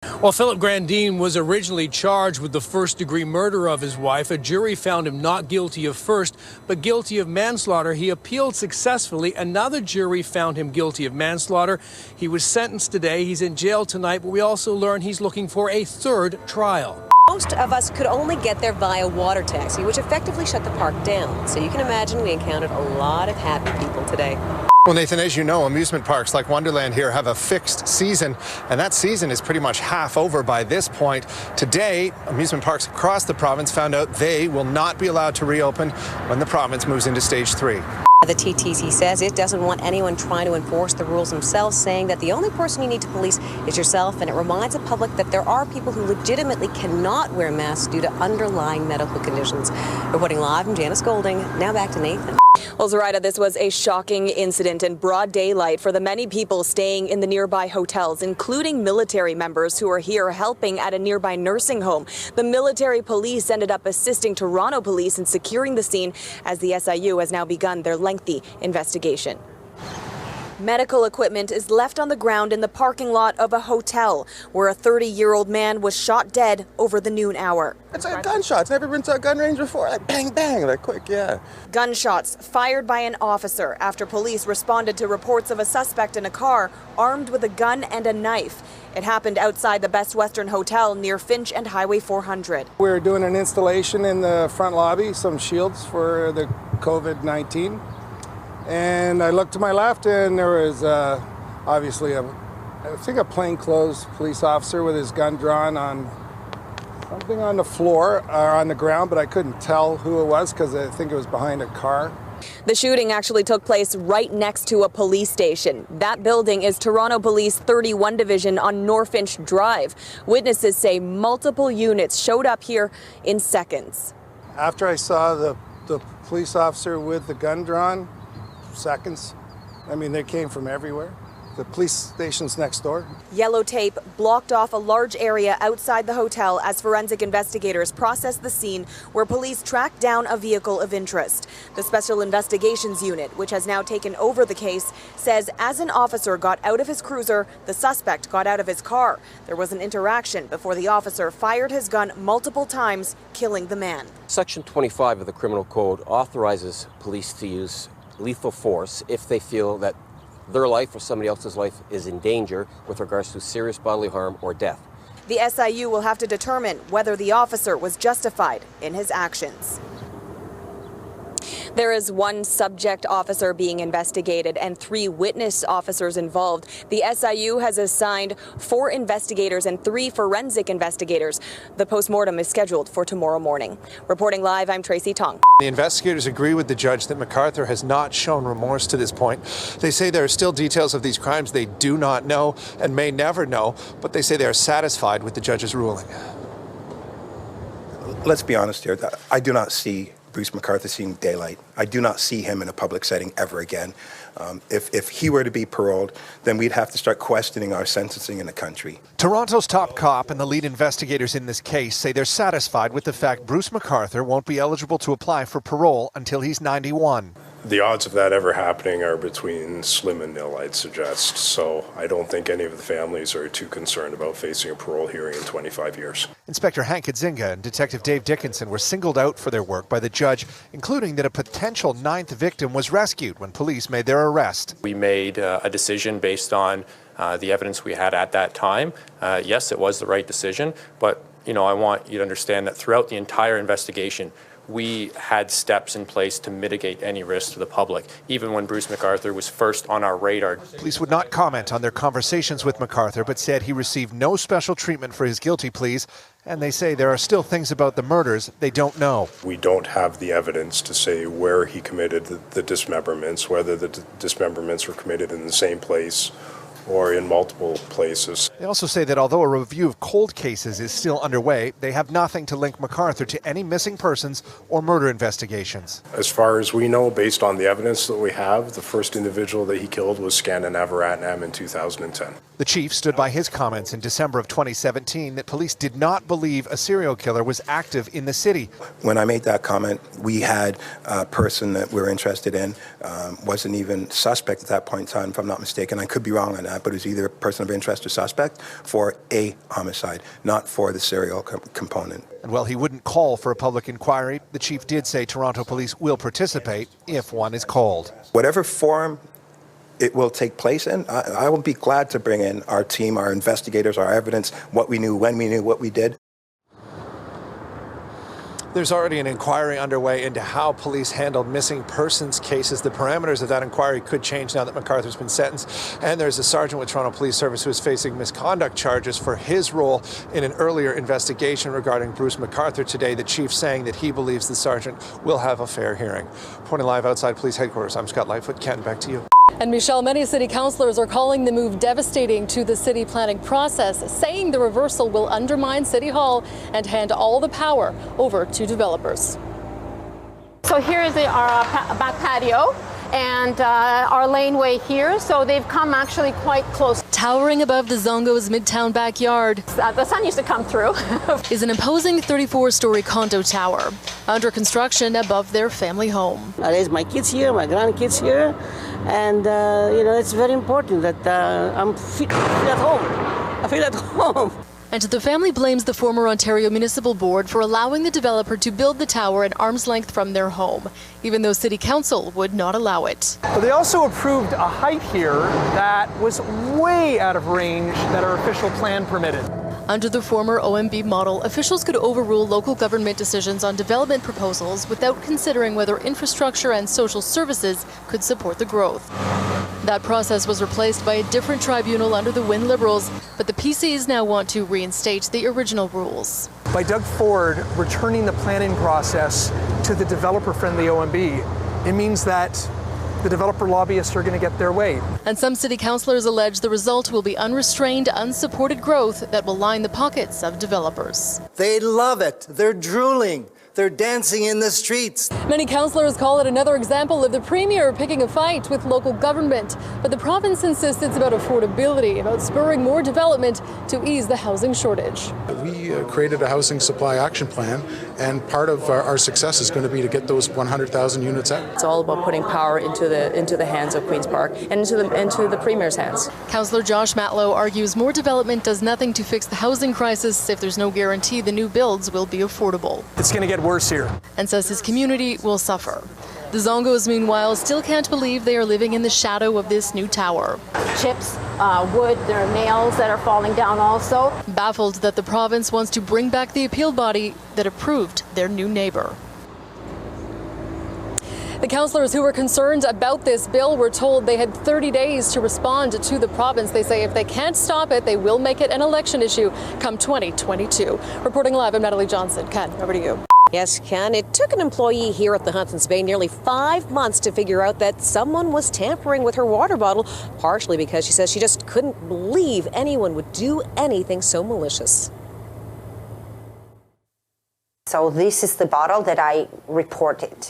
While Philip Grandin was originally charged with the first-degree murder of his wife, a jury found him not guilty of first, but guilty of manslaughter. He appealed successfully. Another jury found him guilty of manslaughter. He was sentenced today. He's in jail tonight, but we also learned he's looking for a third trial. Most of us could only get there via water taxi, which effectively shut the park down. So you can imagine we encountered a lot of happy people today. Well, Nathan, as you know, amusement parks like Wonderland here have a fixed season, and that season is pretty much half over by this point. Today, amusement parks across the province found out they will not be allowed to reopen when the province moves into stage 3. The TTC says it doesn't want anyone trying to enforce the rules themselves, saying that the only person you need to police is yourself, and it reminds the public that there are people who legitimately cannot wear masks due to underlying medical conditions. Reporting live, I'm Janice Golding. Now back to Nathan. Well, Zoraida, this was a shocking incident in broad daylight for the many people staying in the nearby hotels, including military members who are here helping at a nearby nursing home. The military police ended up assisting Toronto police in securing the scene as the SIU has now begun their lengthy investigation. Medical equipment is left on the ground in the parking lot of a hotel where a 30-year-old man was shot dead over the noon hour. It's like gunshots. Never been to a gun range before. Like bang, bang, like quick, yeah. Gunshots fired by an officer after police responded to reports of a suspect in a car armed with a gun and a knife. It happened outside the Best Western Hotel near Finch and Highway 400. We're doing an installation in the front lobby, some shields for the COVID-19. And I looked to my left, and there was obviously I think a plainclothes police officer with his gun drawn on something on the floor or on the ground, but I couldn't tell who it was because I think it was behind a car. The shooting actually took place right next to a police station. That building is Toronto Police 31 Division on Norfinch Drive. Witnesses say multiple units showed up here in seconds. After I saw the police officer with the gun drawn, seconds. I mean, they came from everywhere. The police station's next door. Yellow tape blocked off a large area outside the hotel as forensic investigators processed the scene where police tracked down a vehicle of interest. The Special Investigations Unit, which has now taken over the case, says as an officer got out of his cruiser, the suspect got out of his car. There was an interaction before the officer fired his gun multiple times, killing the man. Section 25 of the Criminal Code authorizes police to use lethal force if they feel that their life or somebody else's life is in danger with regards to serious bodily harm or death. The SIU will have to determine whether the officer was justified in his actions. There is one subject officer being investigated and 3 witness officers involved. The SIU has assigned 4 investigators and 3 forensic investigators. The postmortem is scheduled for tomorrow morning. Reporting live, I'm Tracy Tong. The investigators agree with the judge that MacArthur has not shown remorse to this point. They say there are still details of these crimes they do not know and may never know, but they say they are satisfied with the judge's ruling. Let's be honest here. I do not see Bruce MacArthur seeing daylight. I do not see him in a public setting ever again. If he were to be paroled, then we'd have to start questioning our sentencing in the country. Toronto's top cop and the lead investigators in this case say they're satisfied with the fact Bruce MacArthur won't be eligible to apply for parole until he's 91. The odds of that ever happening are between slim and nil, I'd suggest. So I don't think any of the families are too concerned about facing a parole hearing in 25 years. Inspector Hank Kadzinga and Detective Dave Dickinson were singled out for their work by the judge, including that a potential 9th victim was rescued when police made their arrest. We made a decision based on the evidence we had at that time. Yes, it was the right decision, but I want you to understand that throughout the entire investigation, we had steps in place to mitigate any risk to the public, even when Bruce MacArthur was first on our radar. Police would not comment on their conversations with MacArthur, but said he received no special treatment for his guilty pleas, and they say there are still things about the murders they don't know. We don't have the evidence to say where he committed the dismemberments, whether the dismemberments were committed in the same place or in multiple places. They also say that although a review of cold cases is still underway, they have nothing to link MacArthur to any missing persons or murder investigations. As far as we know, based on the evidence that we have, the first individual that he killed was Scannon Navaratnam in 2010. The chief stood by his comments in December of 2017 that police did not believe a serial killer was active in the city. When I made that comment, we had a person that we were interested in, wasn't even suspect at that point in time, if I'm not mistaken. I could be wrong on that, but it was either a person of interest or suspect. conduct for a homicide, not for the serial component. And while he wouldn't call for a public inquiry, the chief did say Toronto police will participate if one is called. Whatever forum it will take place in, I will be glad to bring in our team, our investigators, our evidence, what we knew, when we knew, what we did. There's already an inquiry underway into how police handled missing persons cases. The parameters of that inquiry could change now that MacArthur's been sentenced. And there's a sergeant with Toronto Police Service who is facing misconduct charges for his role in an earlier investigation regarding Bruce MacArthur today. The chief saying that he believes the sergeant will have a fair hearing. Reporting live outside police headquarters, I'm Scott Lightfoot. Ken, back to you. And Michelle, many city councillors are calling the move devastating to the city planning process, saying the reversal will undermine City Hall and hand all the power over to developers. So here is our back patio and our laneway here, so they've come actually quite close. Towering above the Zongo's Midtown backyard, the sun used to come through, is an imposing 34-story condo tower under construction above their family home. I raise my kids here, my grandkids here, and you know, it's very important that I feel at home. I feel at home. And the family blames the former Ontario Municipal Board for allowing the developer to build the tower at arm's length from their home, even though City Council would not allow it. But they also approved a height here that was way out of range that our official plan permitted. Under the former OMB model, officials could overrule local government decisions on development proposals without considering whether infrastructure and social services could support the growth. That process was replaced by a different tribunal under the Wynne Liberals, but the PCs now want to reinstate the original rules. By Doug Ford returning the planning process to the developer-friendly OMB, it means that the developer lobbyists are going to get their way. And some city councillors allege the result will be unrestrained, unsupported growth that will line the pockets of developers. They love it. They're drooling. They're dancing in the streets. Many councillors call it another example of the Premier picking a fight with local government. But the province insists it's about affordability, about spurring more development to ease the housing shortage. We created a housing supply action plan, and part of our success is going to be to get those 100,000 units out. It's all about putting power into the hands of Queen's Park and into the Premier's hands. Councillor Josh Matlow argues more development does nothing to fix the housing crisis if there's no guarantee the new builds will be affordable. It's going to get worse here. And says his community will suffer. The Zongos, meanwhile, still can't believe they are living in the shadow of this new tower. Chips, wood, there are nails that are falling down also. Baffled that the province wants to bring back the appeal body that approved their new neighbor. The councillors who were concerned about this bill were told they had 30 days to respond to the province. They say if they can't stop it, they will make it an election issue come 2022. Reporting live, I'm Natalie Johnson. Ken, over to you. Yes, Ken, it took an employee here at the Hudson's Bay nearly 5 months to figure out that someone was tampering with her water bottle, partially because she says she just couldn't believe anyone would do anything so malicious. So this is the bottle that I reported.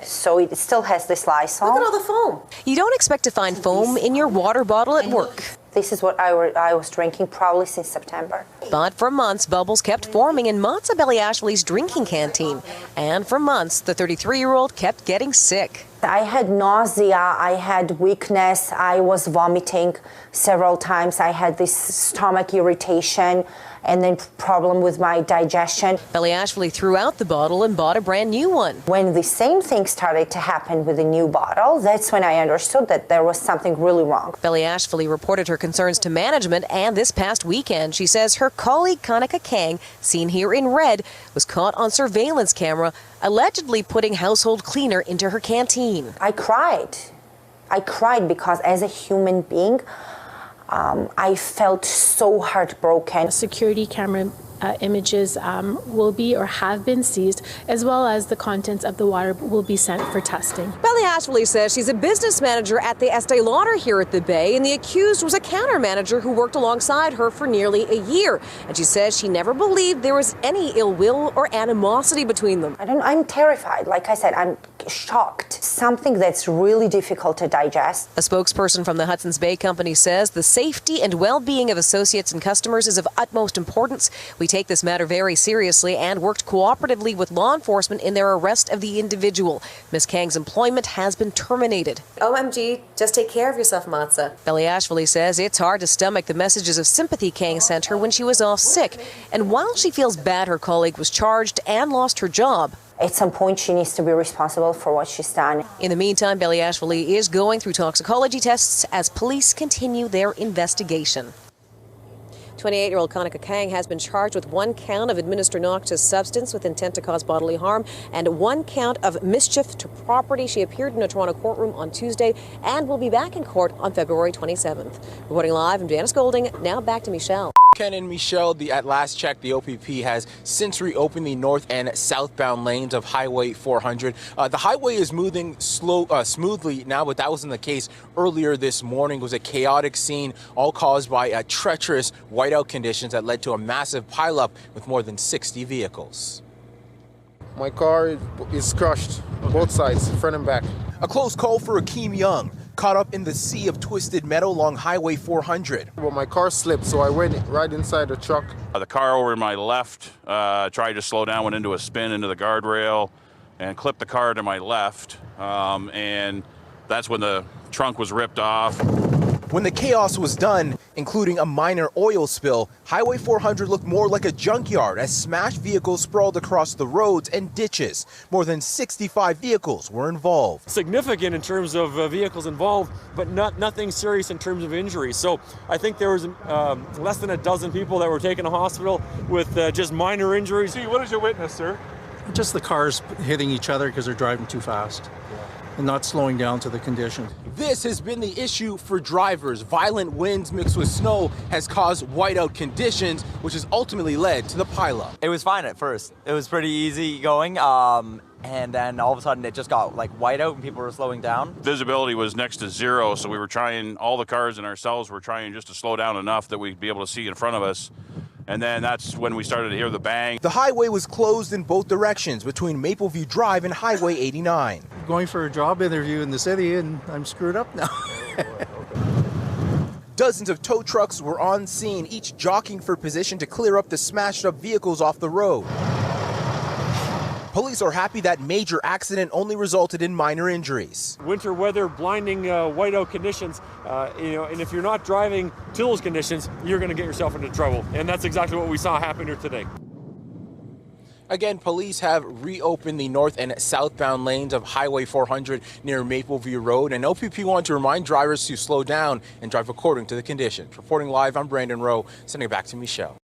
So it still has this Lysol. Look at all the foam. You don't expect to find foam in your water bottle at work. This is what I was drinking probably since September. But for months, bubbles kept forming in Matza Beliashvili's drinking canteen. And for months, the 33-year-old kept getting sick. I had nausea, I had weakness, I was vomiting several times, I had this stomach irritation, and then problem with my digestion. Beliashvili threw out the bottle and bought a brand new one. When the same thing started to happen with the new bottle, that's when I understood that there was something really wrong. Beliashvili reported her concerns to management, and this past weekend, she says her colleague Kanika Kang, seen here in red, was caught on surveillance camera, allegedly putting household cleaner into her canteen. I cried. I cried because as a human being, I felt so heartbroken. Security camera images will be or have been seized, as well as the contents of the water will be sent for testing. Beliashvili says she's a business manager at the Estee Lauder here at the Bay, and the accused was a counter manager who worked alongside her for nearly a year. And she says she never believed there was any ill will or animosity between them. I'm terrified. Like I said, shocked. Something that's really difficult to digest. A spokesperson from the Hudson's Bay Company says the safety and well-being of associates and customers is of utmost importance. We take this matter very seriously and worked cooperatively with law enforcement in their arrest of the individual. Ms. Kang's employment has been terminated. OMG, just take care of yourself, Matza. Beliashvili says it's hard to stomach the messages of sympathy Kang sent her when she was off sick. And while she feels bad her colleague was charged and lost her job, at some point, she needs to be responsible for what she's done. In the meantime, Beliashvili is going through toxicology tests as police continue their investigation. 28-year-old Kanika Kang has been charged with 1 count of administering noxious substance with intent to cause bodily harm and 1 count of mischief to property. She appeared in a Toronto courtroom on Tuesday and will be back in court on February 27th. Reporting live, I'm Janice Golding. Now back to Michelle. Ken and Michelle, at last check, the OPP has since reopened the north and southbound lanes of Highway 400. The highway is moving smoothly now, but that wasn't the case earlier this morning. It was a chaotic scene, all caused by treacherous whiteout conditions that led to a massive pileup with more than 60 vehicles. My car is crushed on both sides, front and back. A close call for E.N.G, caught up in the sea of twisted metal along Highway 400. Well, my car slipped, so I went right inside the truck. The car over in my left tried to slow down, went into a spin into the guardrail and clipped the car to my left. And that's when the trunk was ripped off. When the chaos was done, including a minor oil spill, Highway 400 looked more like a junkyard as smashed vehicles sprawled across the roads and ditches. More than 65 vehicles were involved. Significant in terms of vehicles involved, but nothing serious in terms of injuries. So I think there was less than a dozen people that were taken to hospital with just minor injuries. What did you witness, sir? Just the cars hitting each other because they're driving too fast and not slowing down to the conditions. This has been the issue for drivers. Violent winds mixed with snow has caused whiteout conditions, which has ultimately led to the pileup. It was fine at first. It was pretty easy going, and then all of a sudden it just got like whiteout and people were slowing down. Visibility was next to zero, so we were trying, all the cars and ourselves were trying just to slow down enough that we'd be able to see in front of us. And then that's when we started to hear the bang. The highway was closed in both directions between Mapleview Drive and Highway 89. Going for a job interview in the city and I'm screwed up now. Dozens of tow trucks were on scene, each jockeying for position to clear up the smashed up vehicles off the road. Police are happy that major accident only resulted in minor injuries. Winter weather, blinding whiteout conditions, and if you're not driving to those conditions, you're going to get yourself into trouble. And that's exactly what we saw happen here today. Again, police have reopened the north and southbound lanes of Highway 400 near Mapleview Road, and OPP want to remind drivers to slow down and drive according to the conditions. Reporting live, I'm Brandon Rowe, sending it back to Michelle.